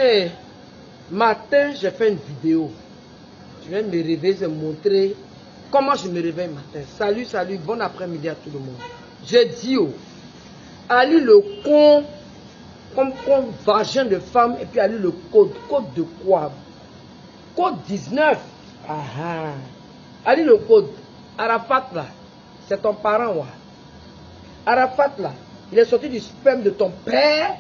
Hey, matin, j'ai fait une vidéo. Je viens de me réveiller, je vais montrer comment je me réveille matin. Salut, salut, bon après-midi à tout le monde. J'ai dit, oh, Ali le con, comme vagin de femme, et puis Ali le code. Code de quoi? Code 19. Ah ah. Ali le code. Arafat là, c'est ton parent, ouais. Arafat là, il est sorti du sperme de ton père.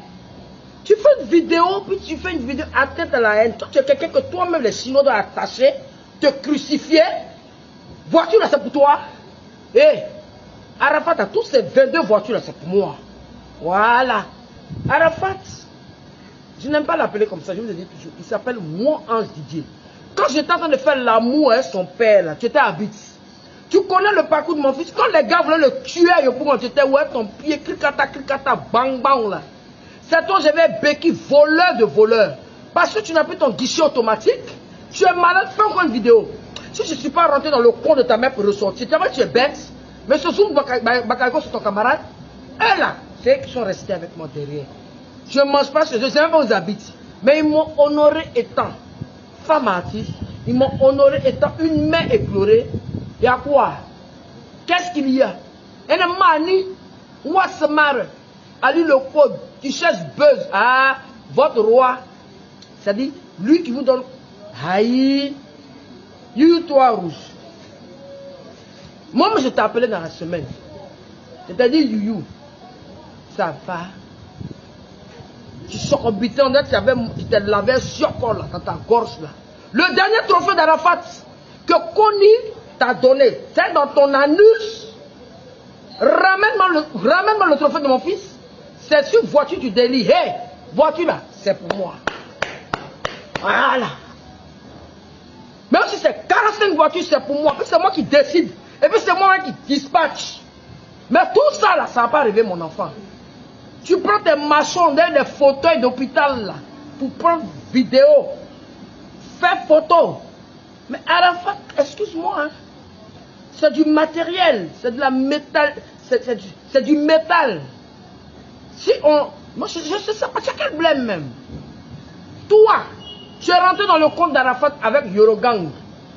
Tu fais une vidéo, puis tu fais une vidéo atteinte à la haine. Toi, tu es quelqu'un que toi-même les Chinois doivent attacher, te crucifier. Voiture là, c'est pour toi. Hé, Arafat, tous ces 22 voitures là, c'est pour moi. Voilà. Arafat, je n'aime pas l'appeler comme ça, je vous ai dit toujours, il s'appelle Moi Ange Didier. Quand j'étais en train de faire l'amour avec son père là, tu étais à Bits. Tu connais le parcours de mon fils. Quand les gars voulaient le tuer, tu étais ouais, ton pied, cliquata, bang, bang là. C'est toi, j'avais béquille, voleur de voleur. Parce que tu n'as plus ton guichet automatique. Tu es malade, fais encore une vidéo. Si je ne suis pas rentré dans le compte de ta mère pour ressortir, tu es bête. Mais ce Zoum Bakayoko, c'est ton camarade. Eux là, c'est eux qui sont restés avec moi derrière. Je ne mange pas chez eux, je ne sais même pas où ils habitent. Mais ils m'ont honoré étant femme artiste. Ils m'ont honoré étant une mère éplorée. Il y a quoi? Qu'est-ce qu'il y a? Et le mani, what's the matter? Ali le code, tu cherches buzz. Ah, votre roi. C'est-à-dire, lui qui vous donne. Aïe, you, toi rouge. Moi, je t'ai appelé dans la semaine. C'est-à-dire, you, ça va. Tu sors au bitin, tu t'es lavé sur là, dans ta gorge là. Le dernier trophée d'Arafat que Kony t'a donné, c'est dans ton anus. Ramène-moi le trophée de mon fils. C'est sur voiture du délit. Hé, voiture là, c'est pour moi. Voilà. Même si c'est 45 voitures, c'est pour moi. Puis c'est moi qui décide. Et puis c'est moi qui dispatche. Mais tout ça là, ça va pas arriver mon enfant. Tu prends tes machins derrière des fauteuils d'hôpital là, pour prendre vidéo. Fais photo. Mais Arafat, excuse-moi, hein. C'est du matériel, c'est de la métal, c'est du métal. Si on... Moi, je ne sais pas, tu as quel blême même. Toi, tu es rentré dans le compte d'Arafat avec Yorogang.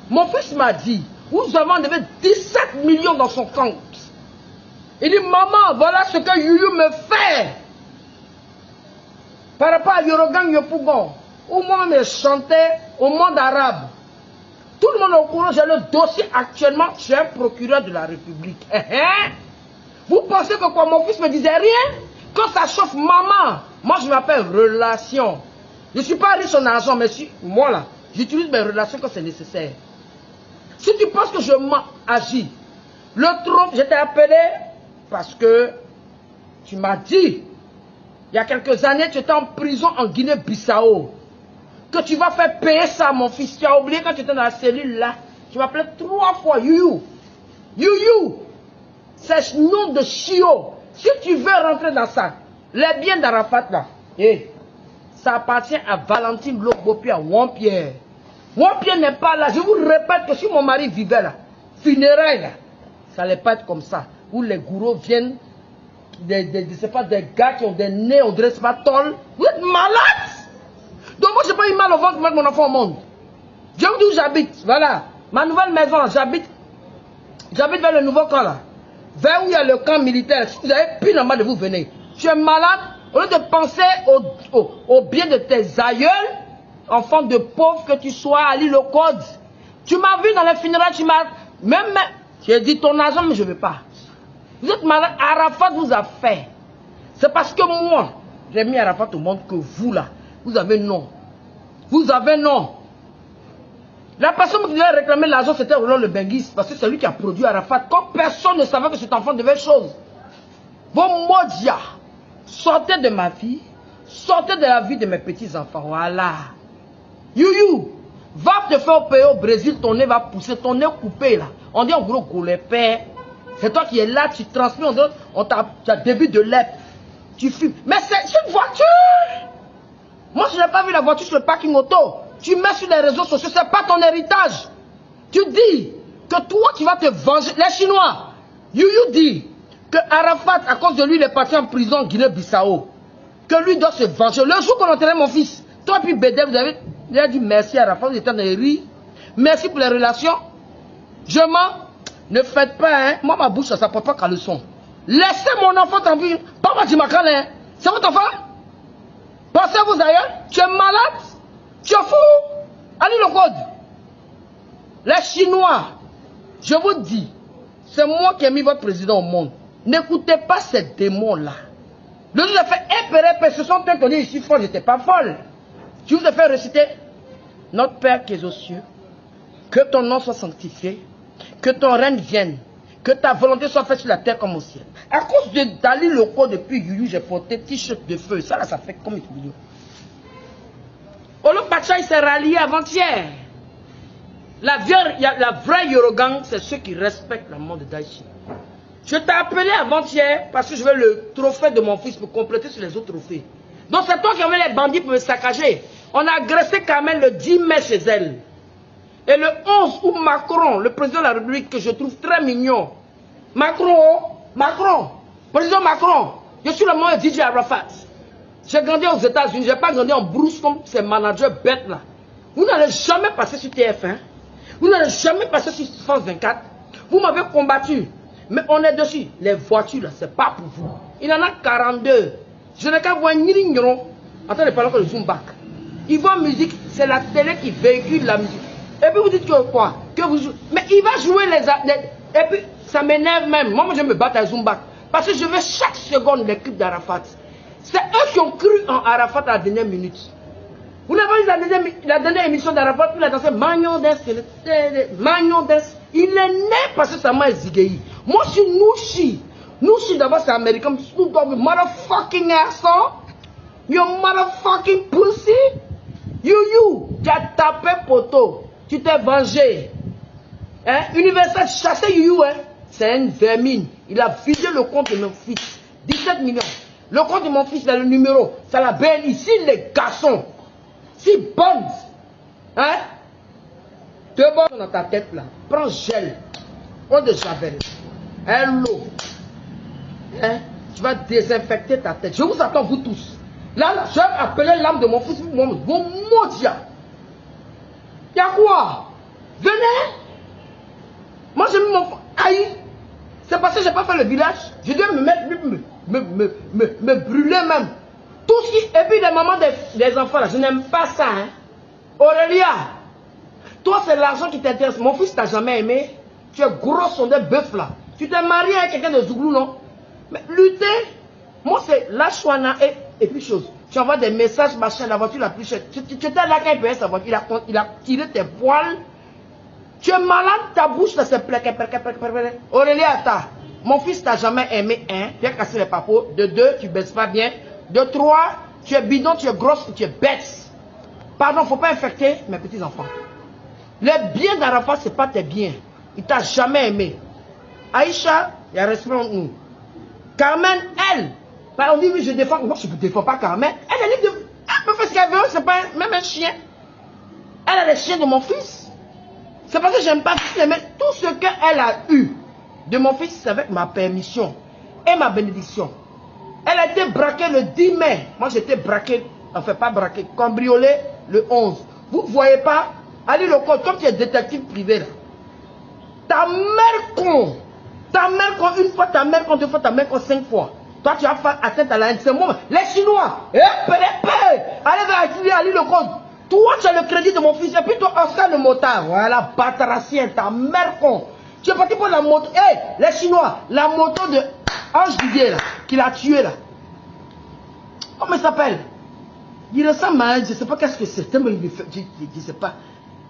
Mon fils m'a dit, vous avez enlevé 17 millions dans son compte. Il dit, maman, voilà ce que Youyou me fait. Par rapport à Yorogang Yopougon, où moi me chantais au monde arabe. Tout le monde est au courant, j'ai le dossier actuellement chez un procureur de la République. Vous pensez que quoi, mon fils me disait rien? Quand ça chauffe, maman, moi je m'appelle relation. Je ne suis pas riche en argent, mais moi là, j'utilise mes relations quand c'est nécessaire. Si tu penses que je m'agis, le trône, je t'ai appelé parce que tu m'as dit, il y a quelques années, tu étais en prison en Guinée-Bissau. Que tu vas faire payer ça, mon fils. Tu as oublié quand tu étais dans la cellule là. Tu m'appelais 3 fois Youyou. Youyou. C'est nom de chiot. Si tu veux rentrer dans ça, les biens d'Arafat là, ça appartient à Valentine Lobopi, à Wampierre. Wampierre n'est pas là. Je vous répète que si mon mari vivait là, funérailles là, ça allait pas être comme ça. Où les gourous viennent, c'est pas des gars qui ont des nez, on dirait c'est pas tol. Vous êtes malade. Donc moi, je n'ai pas eu mal au ventre pour mettre mon enfant au monde. Je vous dis où j'habite. Voilà. Ma nouvelle maison, j'habite vers le nouveau camp là. Vers où il y a le camp militaire. Si vous avez plus normal de vous venir. Tu es malade. Au lieu de penser au bien de tes aïeuls, enfant de pauvre que tu sois, à l'île au code. Tu m'as vu dans les funérailles, tu m'as... Même, j'ai dit ton argent, mais je ne veux pas. Vous êtes malade. Arafat vous a fait. C'est parce que moi, j'ai mis Arafat au monde que vous là. Vous avez non. Vous avez non. La personne qui devait réclamer l'argent, c'était Roland le Benguis, parce que c'est lui qui a produit Arafat. Quand personne ne savait que cet enfant devait chose. Vos maudias, sortez de ma vie, sortez de la vie de mes petits-enfants. Voilà. Youyou, va te faire payer au Brésil, ton nez va pousser, ton nez coupé là. On dit en gros goulépère. C'est toi qui es là, tu transmets, on t'a début de lèpre. Tu fumes. Mais c'est une voiture. Moi, je n'ai pas vu la voiture sur le parking auto. Tu mets sur les réseaux sociaux, ce n'est pas ton héritage. Tu dis que toi qui vas te venger. Les Chinois, Youyou dit que Arafat, à cause de lui, il est parti en prison en Guinée-Bissau. Que lui doit se venger. Le jour qu'on enterrait mon fils, Toi, puis Bédé, vous avez dit merci à Arafat, vous êtes en train de rire. Merci pour les relations. Je mens. Ne faites pas, hein. Moi, ma bouche, ça ne porte pas qu'à leçon. Laissez mon enfant tranquille. Papa, tu m'as calé, hein. C'est votre enfant? Pensez-vous ailleurs? Tu es malade? Tu es fou? Allez le code. Les Chinois, je vous dis, c'est moi qui ai mis votre président au monde. N'écoutez pas ces démons-là. Le jour où j'ai fait ce sont eux qui ont dit, je suis folle, je n'étais pas folle. Je vous ai fait réciter notre Père qui est aux cieux, que ton nom soit sanctifié, que ton règne vienne, que ta volonté soit faite sur la terre comme au ciel. À cause de Dali Loco depuis Yulu, j'ai porté t-shirt de feu. Ça là, ça fait combien de millions? Olo Pacha, il s'est rallié avant-hier. La vraie Yorogang, c'est ceux qui respectent la mort de Daichi. Je t'ai appelé avant-hier parce que je veux le trophée de mon fils pour compléter sur les autres trophées. Donc c'est toi qui envoie les bandits pour me saccager. On a agressé Carmen le 10 mai chez elle. Et le 11 où Macron, le président de la République, que je trouve très mignon. Président Macron, je suis le monde de DJ Arafat. J'ai grandi aux États-Unis, je n'ai pas grandi en brousse comme ces managers bêtes là. Vous n'allez jamais passer sur TF1. Vous n'allez jamais passer sur France 24. Vous m'avez combattu. Mais on est dessus. Les voitures là, c'est pas pour vous. Il y en a 42. Je n'ai qu'à voir ni l'ignorant en train de parler de Zoom back. Il voit musique, c'est la télé qui véhicule la musique. Et puis vous dites que quoi? Que vous jouez. Mais il va jouer les... Et puis ça m'énerve même. Moi, je me bats à Zoom back. Parce que je veux chaque seconde les clips d'Arafat. C'est eux qui ont cru en Arafat à la dernière minute. Vous n'avez pas vu la dernière émission d'Arafat, il a dansé Magnon Des. Il est né parce que sa main est zigéi. Moi, je suis Nouchi. Nouchi, d'abord, c'est américain. Motherfucking asshole. You motherfucking pussy. You. Tu as tapé poteau. Tu t'es vengé. Hein? Universal chassé You, hein? C'est une vermine. Il a vidé le compte de mon fils. 17 millions. Le compte de mon fils, c'est le numéro. C'est la belle ici, les garçons. Si bonne. Hein? Deux bonnes dans ta tête là. Prends gel. Eau de javel. L'eau. Hein? Tu vas désinfecter ta tête. Je vous attends, vous tous. Là, je vais appeler l'âme de mon fils. Mon maudit. Y'a quoi? Venez. Moi, j'ai mis mon... Aïe. C'est parce que j'ai pas fait le village. Je dois me mettre... Me brûler même. Tout ce qui... Et puis les mamans des enfants là, je n'aime pas ça. Hein. Aurélia, toi c'est l'argent qui t'intéresse. Mon fils t'a jamais aimé. Tu es gros son des bœufs là. Tu t'es marié avec quelqu'un de Zouglou, non? Mais lutter, moi c'est la chouana et puis chose. Tu envoies des messages, machin, la voiture la plus chère. Tu étais là quand il payait sa voiture. Il a tiré tes poils. Tu es malade, ta bouche là c'est plaqué. Aurélia, attends. Mon fils t'a jamais aimé, un, tu as cassé les papos. De deux, tu baisses pas bien. De trois, tu es bidon, tu es grosse, tu es bête. Pardon, faut pas infecter mes petits enfants. Les biens d'Arafat, c'est pas tes biens. Il t'a jamais aimé. Aïcha, il y a respect entre nous. Carmen, elle, on dit oui, je défends. Moi, je ne défends pas Carmen. Elle peut faire ce qu'elle veut, c'est pas même un chien. Elle a les chiens de mon fils. C'est parce que j'aime pas mais tout ce qu'elle a eu de mon fils, c'est avec ma permission et ma bénédiction. Elle a été braquée le 10 mai. Moi, j'étais braqué, enfin pas braqué, cambriolé le 11. Vous ne voyez pas? Allez le code, comme tu es détective privé là. Ta mère con, une fois, ta mère con, deux fois, ta mère con, 5 fois. Toi, tu as fait atteinte à la haine. C'est moi. Les Chinois, allez vers allez le code. Toi, tu as le crédit de mon fils. Et puis toi, Oscar le motard. Voilà, bataracien, ta mère con. Tu es parti pour la moto. Hé, les Chinois, la moto de Ange Didier, là, qu'il a tué, là. Comment il s'appelle? Il ressemble à un, je ne sais pas qu'est-ce que c'est. Je ne sais pas.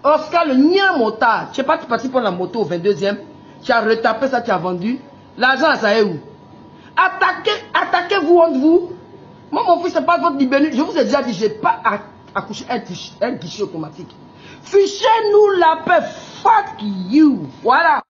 Oscar le nien motard. Tu es pas parti pour la moto au 22e. Tu as retapé ça, tu as vendu. L'argent, ça est où? Attaquez-vous entre vous. Moi, mon fils, c'est pas votre libéru. Je vous ai déjà dit, je n'ai pas accouché un guichet automatique. Fichez-nous la paix. Fuck you. Voilà.